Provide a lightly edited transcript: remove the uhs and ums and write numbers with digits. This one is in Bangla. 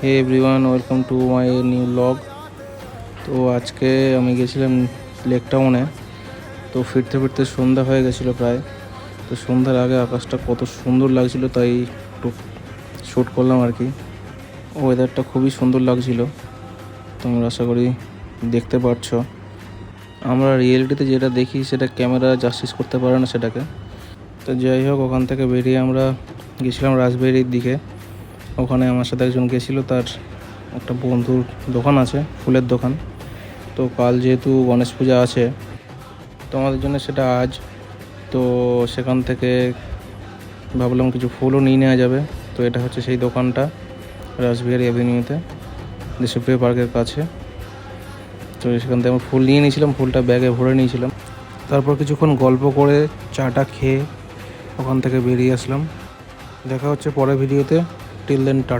Hey everyone, welcome to my new blog. তো আজকে আমি গেছিলাম লেক টাউনে। তো ফিরতে ফিরতে সন্ধ্যা হয়ে গেছিলো প্রায়। তো সন্ধ্যার আগে আকাশটা কত সুন্দর লাগছিল, তাই একটু শ্যুট করলাম আর কি। ওয়েদারটা খুবই সুন্দর লাগছিল, তোমরা আশা করি দেখতে পারছো। আমরা রিয়েলিটিতে যেটা দেখি সেটা ক্যামেরা জাস্টিস করতে পারে না সেটাকে। তো যাই হোক, ওখান থেকে বেরিয়ে আমরা গেছিলাম রাজবাড়ির দিকে। ওখানে আমার সাথে একজন গেছিলো, তার একটা বন্ধুর দোকান আছে, ফুলের দোকান। তো কাল যেহেতু গণেশ পূজা আছে, তো আমাদের জন্য সেটা আজ। তো সেখান থেকে ভাবলাম কিছু ফুলও নিয়ে নেওয়া যাবে। তো এটা হচ্ছে সেই দোকানটা, রাসবিহারী অ্যাভিনিউতে, দেশপ্রিয় পার্কের কাছে। তো সেখান থেকে আমরা ফুল নিয়ে নিয়েছিলাম, ফুলটা ব্যাগে ভরে নিয়েছিলাম। তারপর কিছুক্ষণ গল্প করে চাটা খেয়ে ওখান থেকে বেরিয়ে আসলাম। দেখা হচ্ছে পরের ভিডিওতে। Till then, tata.